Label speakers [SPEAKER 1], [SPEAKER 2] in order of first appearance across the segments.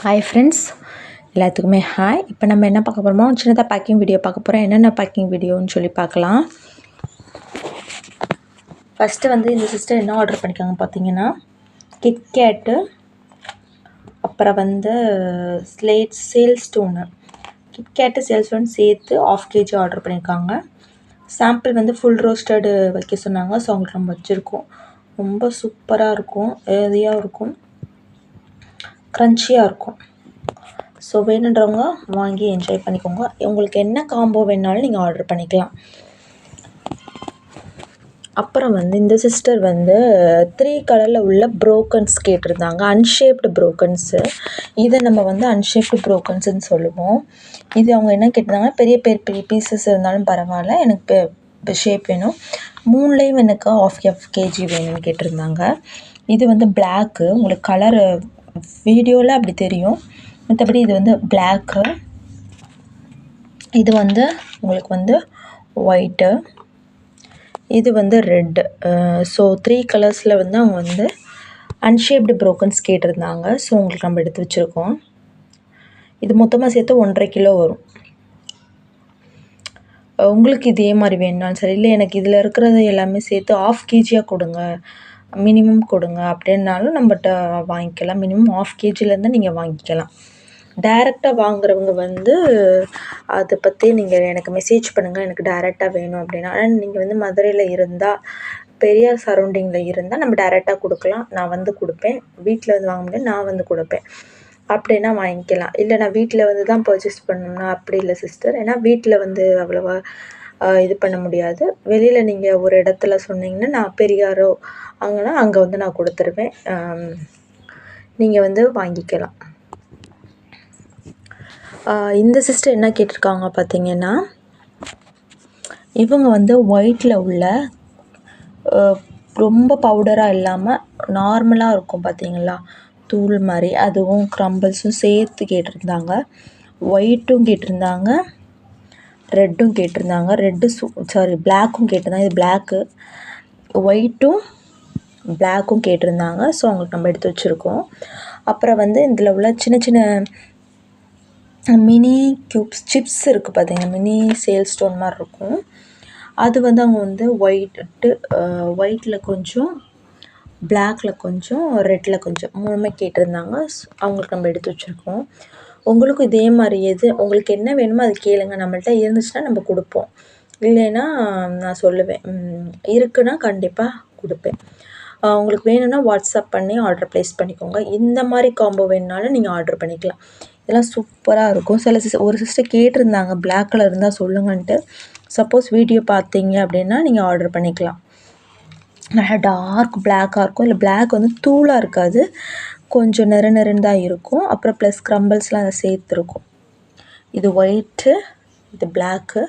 [SPEAKER 1] Hi friends, எல்லாத்துக்குமே hi. இப்போ நம்ம என்ன பார்க்க போகிறோமோ சின்னதாக பேக்கிங் வீடியோ பார்க்க போகிறோம். என்னென்ன பேக்கிங் வீடியோன்னு சொல்லி பார்க்கலாம். ஃபஸ்ட்டு இந்த சிஸ்டர் என்ன ஆர்டர் பண்ணிக்காங்க பார்த்தீங்கன்னா, கிட்கேட்டு, அப்புறம் sale stone, KitKat sale stone சேர்த்து 1/2 kg ஆர்டர் பண்ணியிருக்காங்க. சாம்பிள் ஃபுல் ரோஸ்டடு வைக்க சொன்னாங்க. ஸோ அவங்களுக்கு நம்ம வச்சுருக்கோம். ரொம்ப சூப்பராக இருக்கும், ஹெல்தியாக இருக்கும், க்ரன்ச்சியாக இருக்கும். ஸோ வேணுன்றவங்க வாங்கி என்ஜாய் பண்ணிக்கோங்க. உங்களுக்கு என்ன காம்போ வேணாலும் நீங்கள் ஆர்டர் பண்ணிக்கலாம். அப்புறம் இந்த சிஸ்டர் 3 கலரில் உள்ள ப்ரோக்கன்ஸ் கேட்டிருந்தாங்க. அன்ஷேப்டு ப்ரோக்கன்ஸு. இதை நம்ம அன்ஷேப்டு ப்ரோக்கன்ஸுன்னு சொல்லுவோம். இது அவங்க என்ன கேட்டிருந்தாங்கன்னா, பெரிய பெரிய பீசஸ் இருந்தாலும் பரவாயில்ல, எனக்கு ஷேப் வேணும், 3லேயும் எனக்கு 1/2 kg வேணும்னு கேட்டிருந்தாங்க. இது பிளாக்கு. உங்களுக்கு கலரு வீடியோவில் அப்படி தெரியும், மற்றபடி இது பிளாக்கு. இது உங்களுக்கு ஒயிட்டு. இது ரெட்டு. ஸோ 3 கலர்ஸில் அவங்க அன்ஷேப்டு ப்ரோக்கன்ஸ் கேட்டிருந்தாங்க. ஸோ உங்களுக்கு நம்ம எடுத்து வச்சுருக்கோம். இது மொத்தமாக சேர்த்து 1.5 கிலோ வரும். உங்களுக்கு இதே மாதிரி வேணுனாலும் சரி, இல்லை எனக்கு இதில் இருக்கிறது எல்லாமே சேர்த்து 1/2 kg கொடுங்க, மினிமம் கொடுங்க அப்படின்னாலும் நம்மகிட்ட வாங்கிக்கலாம். மினிமம் 1/2 kgலேருந்து நீங்கள் வாங்கிக்கலாம். டைரெக்டாக வாங்குறவங்க அதை பற்றி நீங்கள் எனக்கு மெசேஜ் பண்ணுங்கள், எனக்கு டைரெக்டாக வேணும் அப்படின்னா. ஆனால் நீங்கள் மதுரையில் இருந்தால், பெரியார் சரௌண்டிங்கில் இருந்தால் நம்ம டைரெக்டாக கொடுக்கலாம். நான் கொடுப்பேன். வீட்டில் வாங்க முடியாது, நான் கொடுப்பேன். அப்படின்னா வாங்கிக்கலாம். இல்லை நான் வீட்டில் தான் பர்ச்சேஸ் பண்ணணும்னா அப்படி இல்லை சிஸ்டர். ஏன்னா வீட்டில் அவ்வளோவா இது பண்ண முடியாது. வெளியில் நீங்கள் ஒரு இடத்துல சொன்னீங்கன்னா, நான் பெரியாரோ அங்கேனா அங்கே நான் கொடுத்துருவேன். நீங்கள் வாங்கிக்கலாம். இந்த சிஸ்டர் என்ன கேட்டிருக்காங்க பார்த்தீங்கன்னா, இவங்க ஒயிட்டில் உள்ள ரொம்ப பவுடராக இல்லாமல் நார்மலாக இருக்கும் பார்த்தீங்களா, தூள் மாதிரி, அதுவும் க்ரம்பிள்ஸும் சேர்த்து கேட்டிருந்தாங்க. ஒயிட்டும் கேட்டிருந்தாங்க, ரெட்டும் கேட்டிருந்தாங்க. பிளாக்கும் கேட்டிருந்தாங்க. இது பிளாக்கு, ஒயிட்டும் பிளாக்கும் கேட்டிருந்தாங்க. ஸோ அவங்களுக்கு நம்ம எடுத்து வச்சுருக்கோம். அப்புறம் இதில் உள்ள சின்ன சின்ன மினி க்யூப்ஸ் சிப்ஸ் இருக்குது பார்த்தீங்கன்னா, மினி சேல் ஸ்டோன் மாதிரி இருக்கும். அது அவங்க ஒயிட்டில் கொஞ்சம், பிளாக்கில் கொஞ்சம், ரெட்டில் கொஞ்சம், 3மே கேட்டிருந்தாங்க. அவங்களுக்கு நம்ம எடுத்து வச்சுருக்கோம். உங்களுக்கும் இதே மாதிரி உங்களுக்கு என்ன வேணுமோ அது கேளுங்க. நம்மள்ட்ட இருந்துச்சுன்னா நம்ம கொடுப்போம், இல்லைன்னா நான் சொல்லுவேன். இருக்குன்னா கண்டிப்பாக கொடுப்பேன். உங்களுக்கு வேணும்னா வாட்ஸ்அப் பண்ணி ஆர்டர் ப்ளேஸ் பண்ணிக்கோங்க. இந்த மாதிரி காம்போ வேணுனாலும் நீங்கள் ஆர்டர் பண்ணிக்கலாம். இதெல்லாம் சூப்பராக இருக்கும். ஒரு சிஸ்டர் கேட்டிருந்தாங்க, பிளாக் கலர் இருந்தால் சொல்லுங்கன்ட்டு. சப்போஸ் வீடியோ பார்த்தீங்க அப்படின்னா நீங்கள் ஆர்டர் பண்ணிக்கலாம். நல்லா டார்க் பிளாக்காக இருக்கும். இல்லை பிளாக் தூளாக இருக்காது, கொஞ்சம் நெருன்னு தான் இருக்கும். அப்புறம் ப்ளஸ் க்ரம்பிள்ஸ்லாம் அதை சேர்த்துருக்கும். இது ஒயிட்டு, இது பிளாக்கு.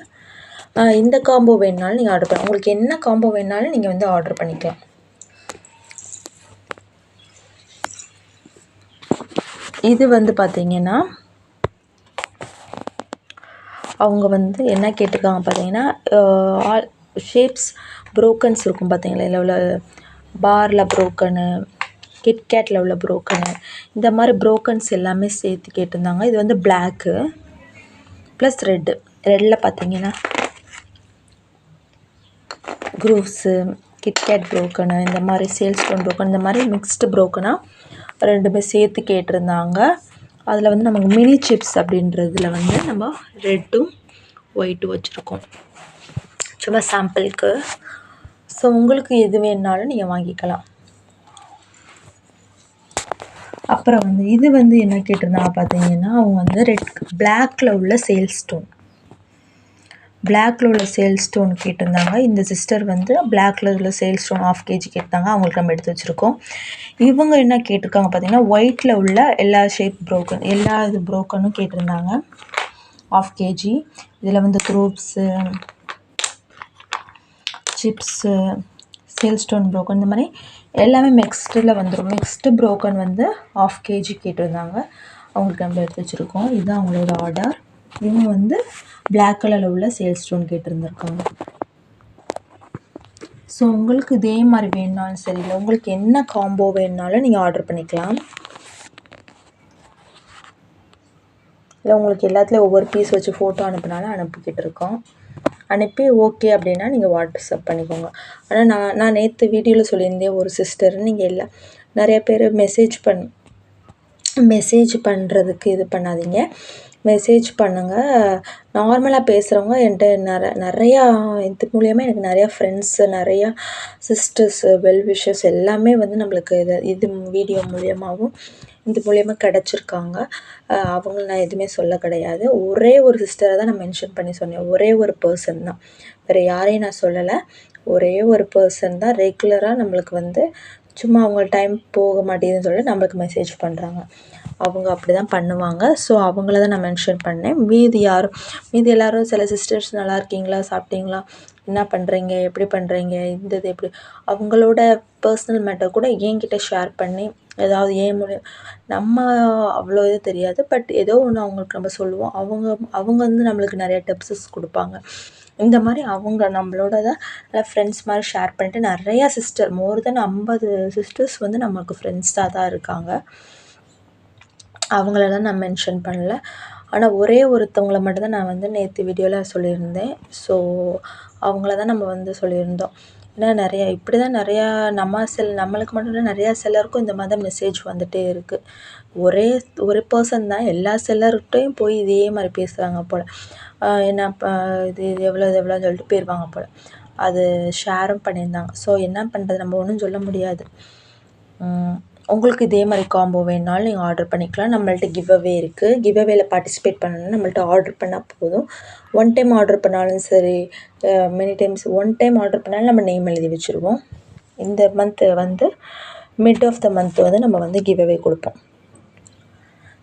[SPEAKER 1] இந்த காம்போ வேணுனாலும் நீங்கள் ஆர்டர் பண்ணலாம். உங்களுக்கு என்ன காம்போ வேணுனாலும் நீங்கள் ஆர்டர் பண்ணிக்கலாம். இது பார்த்தீங்கன்னா, அவங்க என்ன கேட்டிருக்காங்க பார்த்தீங்கன்னா, ஆல் ஷேப்ஸ் ப்ரோக்கன்ஸ் இருக்கும் பார்த்தீங்களா, இல்லை உள்ள பாரில் ப்ரோக்கனு, கிட்கேட்டில் உள்ள ப்ரோக்கனு, இந்த மாதிரி ப்ரோக்கன்ஸ் எல்லாமே சேர்த்து கேட்டிருந்தாங்க. இது பிளாக்கு ப்ளஸ் ரெட்டில் பார்த்தீங்கன்னா க்ரூவ்ஸு, கிட்கேட் ப்ரோக்கனு, இந்த மாதிரி சேல் ஸ்டோன் ப்ரோக்கன், இந்த மாதிரி மிக்ஸ்டு ப்ரோக்கனாக 2மே சேர்த்து கேட்டிருந்தாங்க. அதில் நமக்கு மினி சிப்ஸ் அப்படின்றதுல நம்ம ரெட்டும் ஒயிட்டும் வச்சுருக்கோம், சும்மா சாம்பிளுக்கு. ஸோ உங்களுக்கு எது வேணுனாலும் நீங்கள் வாங்கிக்கலாம். அப்புறம் இது என்ன கேட்டிருந்தாங்க பார்த்தீங்கன்னா, அவங்க பிளாக்கில் உள்ள சேல் ஸ்டோன், பிளாக்கில் உள்ள சேல் ஸ்டோன் கேட்டிருந்தாங்க. இந்த சிஸ்டர் பிளாக்கில் உள்ள சேல் ஸ்டோன் 1/2 kg கேட்டாங்க. அவங்களுக்கு நம்ம எடுத்து வச்சுருக்கோம். இவங்க என்ன கேட்டிருக்காங்க பார்த்தீங்கன்னா, ஒயிட்டில் உள்ள எல்லா ஷேப் ப்ரோக்கன், எல்லா இது ப்ரோக்கனும் கேட்டிருந்தாங்க 1/2 kg. இதில் groups, chips, sale stone broken, இந்த மாதிரி எல்லாமே மிக்ஸ்டில் வந்துடும். மிக்ஸ்டு ப்ரோக்கன் 1/2 kg கேட்டிருந்தாங்க. அவங்களுக்கு நம்ம எடுத்து வச்சுருக்கோம். இதுதான் அவங்களோட ஆர்டர். இவங்க பிளாக் கலரில் உள்ள சேல் ஸ்டோன் கேட்டிருந்துருக்காங்க. ஸோ உங்களுக்கு இதே மாதிரி வேணுனாலும் சரி, இல்லை உங்களுக்கு என்ன காம்போ வேணுனாலும் நீங்கள் ஆர்டர் பண்ணிக்கலாம். இல்லை உங்களுக்கு எல்லாத்துலேயும் ஒவ்வொரு பீஸ் வச்சு ஃபோட்டோ அனுப்புனாலும் அனுப்பிக்கிட்டு இருக்கோம். அனுப்பி ஓகே அப்படின்னா நீங்கள் வாட்ஸ்அப் பண்ணிக்கோங்க. ஆனால் நான் நேற்று வீடியோவில் சொல்லியிருந்தேன் ஒரு சிஸ்டர், நீங்கள் எல்லாம் நிறைய பேர் மெசேஜ் பண்ணுறதுக்கு இது பண்ணாதீங்க, மெசேஜ் பண்ணுங்கள். நார்மலாக பேசுகிறவங்க என்கிட்ட நிறையா இது மூலியமாக எனக்கு நிறையா ஃப்ரெண்ட்ஸு, நிறையா சிஸ்டர்ஸு, வெல்விஷர்ஸ் எல்லாமே வந்து நம்மளுக்கு இது வீடியோ மூலியமாகவும் இது மூலியமாக கிடச்சிருக்காங்க. அவங்கள நான் எதுவுமே சொல்ல கிடையாது. ஒரே ஒரு சிஸ்டரை தான் நான் மென்ஷன் பண்ணி சொன்னேன். ஒரே ஒரு பர்சன் தான், வேறு யாரையும் நான் சொல்லலை. ஒரே ஒரு பர்சன் தான் ரெகுலராக நம்மளுக்கு வந்து சும்மா அவங்க டைம் போக மாட்டேங்குதுன்னு சொல்லிட்டு நம்மளுக்கு மெசேஜ் பண்ணுறாங்க. அவங்க அப்படி தான் பண்ணுவாங்க. ஸோ அவங்கள தான் நான் மென்ஷன் பண்ணேன். மீதி எல்லோரும் சில சிஸ்டர்ஸ் நல்லா இருக்கீங்களா, சாப்பிட்டீங்களா, என்ன பண்ணுறீங்க, எப்படி பண்ணுறீங்க, இந்த இது எப்படி, அவங்களோட பர்சனல் மேட்டர் கூட என்கிட்ட ஷேர் பண்ணி ஏதாவது நம்ம அவ்வளோ இது தெரியாது, பட் ஏதோ ஒன்று அவங்களுக்கு நம்ம சொல்லுவோம். அவங்க வந்து நம்மளுக்கு நிறைய டிப்ஸஸ் கொடுப்பாங்க. இந்த மாதிரி அவங்க நம்மளோட ஃப்ரெண்ட்ஸ் மாதிரி ஷேர் பண்ணிட்டு நிறையா சிஸ்டர், மோர் தென் 50 சிஸ்டர்ஸ் வந்து நமக்கு ஃப்ரெண்ட்ஸாக தான் இருக்காங்க. அவங்களெல்லாம் நான் மென்ஷன் பண்ணல. ஆனால் ஒரே ஒருத்தவங்களை மட்டும்தான் நான் வந்து நேற்று வீடியோவில் சொல்லியிருந்தேன். ஸோ அவங்கள தான் நம்ம வந்து சொல்லியிருந்தோம். ஏன்னா இப்படி தான் நிறையா நம்மளுக்கு மட்டும் இல்லை, நிறையா செல்லருக்கும் இந்த மாதிரி மெசேஜ் வந்துகிட்டே இருக்குது. ஒரு பர்சன் தான் எல்லா செல்லர்கிட்டையும் போய் இதே மாதிரி பேசுகிறாங்க போல். என்ன இது எவ்வளோன்னு சொல்லிட்டு போயிடுவாங்க போல். அது ஷேரும் பண்ணியிருந்தாங்க. ஸோ என்ன பண்ணுறது, நம்ம ஒன்றும் சொல்ல முடியாது. உங்களுக்கு இதே மாதிரி காம்போ வேணுனாலும் நீங்கள் ஆர்டர் பண்ணிக்கலாம். நம்மள்ட்ட கிவ்அவே இருக்குது. கிவ்அவேல பார்ட்டிசிபேட் பண்ணணும்னா நம்மள்ட்ட ஆர்டர் பண்ணால் போதும். ஒன் டைம் ஆர்டர் பண்ணாலும் சரி, many times one time order பண்ணாலும் நம்ம நேம் எழுதி வச்சுருவோம். இந்த மந்த்து வந்து மிட் ஆஃப் த மந்த் வந்து நம்ம வந்து கிவ்அவே கொடுப்போம்.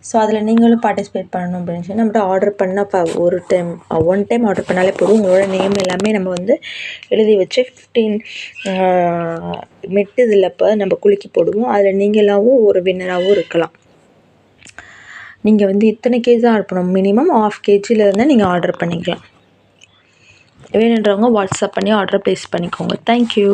[SPEAKER 1] ஸோ அதில் நீங்களும் பார்ட்டிசிபேட் பண்ணணும் அப்படின்னு சொல்லி நம்மகிட்ட ஆர்டர் பண்ணால் ஒன் டைம் ஆர்டர் பண்ணாலே போதும். உங்களோட நேம் எல்லாமே நம்ம வந்து எழுதி வச்சு 15 இதில் இப்போ நம்ம குலுக்கி போடுவோம். அதில் நீங்களாகவும் ஒரு வின்னராகவும் இருக்கலாம். நீங்கள் வந்து இத்தனை கேஜி தான் ஆர்டர் பண்ணணும், மினிமம் 1/2 kg இருந்தால் நீங்கள் ஆர்டர் பண்ணிக்கலாம். வேணுன்றவங்க வாட்ஸ்அப் பண்ணி ஆர்டர் ப்ளேஸ் பண்ணிக்கோங்க. தேங்க்யூ.